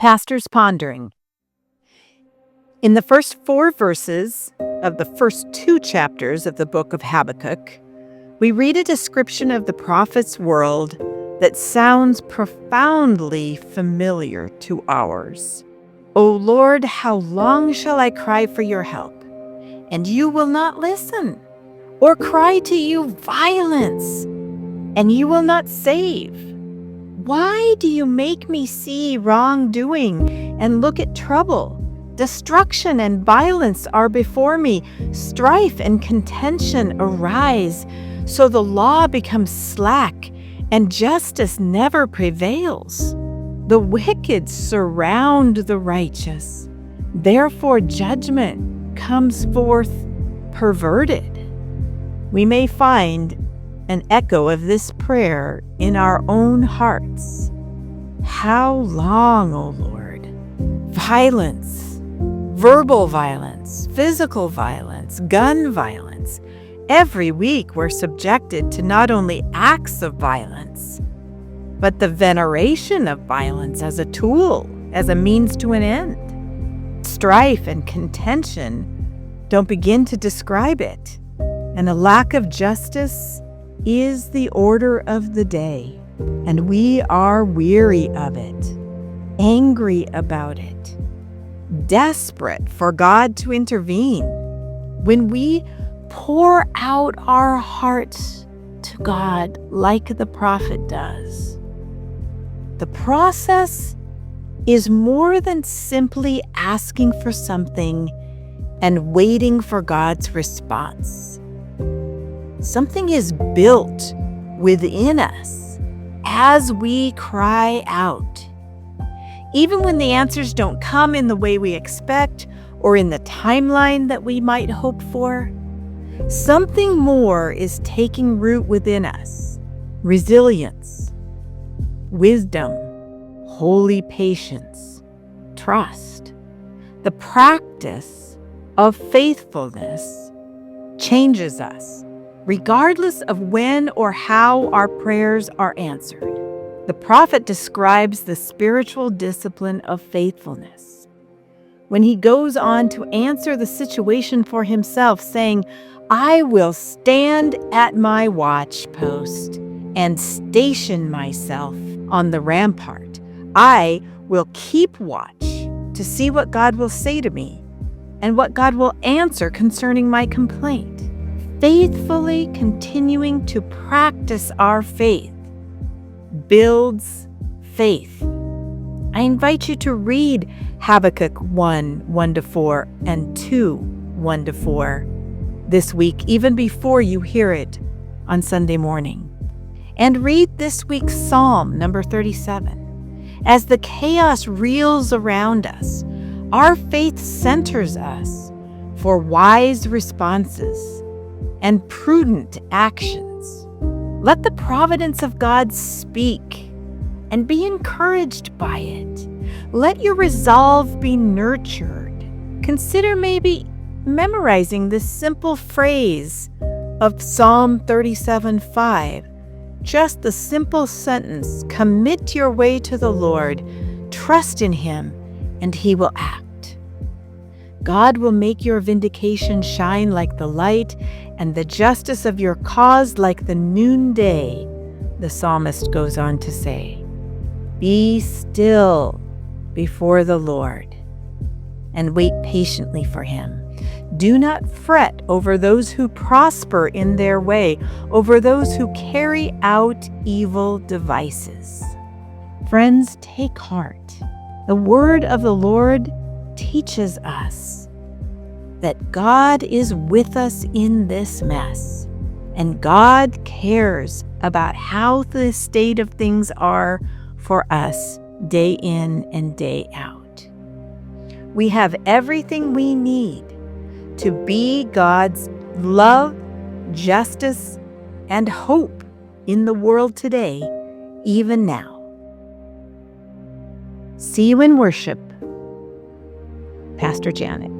Pastor's Pondering. In the first 4 verses of the first 2 chapters of the book of Habakkuk, we read a description of the prophet's world that sounds profoundly familiar to ours. O Lord, how long shall I cry for your help, and you will not listen, or cry to you violence, and you will not save? Why do you make me see wrongdoing and look at trouble? Destruction and violence are before me. Strife and contention arise. So the law becomes slack, and justice never prevails. The wicked surround the righteous. Therefore judgment comes forth perverted. We may find an echo of this prayer in our own hearts. How long, O Lord? Violence, verbal violence, physical violence, gun violence. Every week we're subjected to not only acts of violence, but the veneration of violence as a tool, as a means to an end. Strife and contention don't begin to describe it, and a lack of justice is the order of the day, and we are weary of it, angry about it, desperate for God to intervene. When we pour out our hearts to God like the prophet does, the process is more than simply asking for something and waiting for God's response. Something is built within us as we cry out. Even when the answers don't come in the way we expect or in the timeline that we might hope for, something more is taking root within us. Resilience, wisdom, holy patience, trust. The practice of faithfulness changes us, regardless of when or how our prayers are answered. The prophet describes the spiritual discipline of faithfulness when he goes on to answer the situation for himself, saying, I will stand at my watch post and station myself on the rampart. I will keep watch to see what God will say to me and what God will answer concerning my complaint. Faithfully continuing to practice our faith builds faith. I invite you to read Habakkuk 1:1-4 and 2:1-4 this week, even before you hear it on Sunday morning. And read this week's Psalm number 37. As the chaos reels around us, our faith centers us for wise responses and prudent actions. Let the providence of God speak and be encouraged by it. Let your resolve be nurtured. Consider maybe memorizing this simple phrase of Psalm 37:5. Just the simple sentence, commit your way to the Lord, trust in Him, and He will act. God will make your vindication shine like the light, and the justice of your cause like the noonday, the psalmist goes on to say. Be still before the Lord and wait patiently for Him. Do not fret over those who prosper in their way, over those who carry out evil devices. Friends, take heart. The word of the Lord teaches us that God is with us in this mess, and God cares about how the state of things are for us day in and day out. We have everything we need to be God's love, justice, and hope in the world today, even now. See you in worship. Pastor Janet.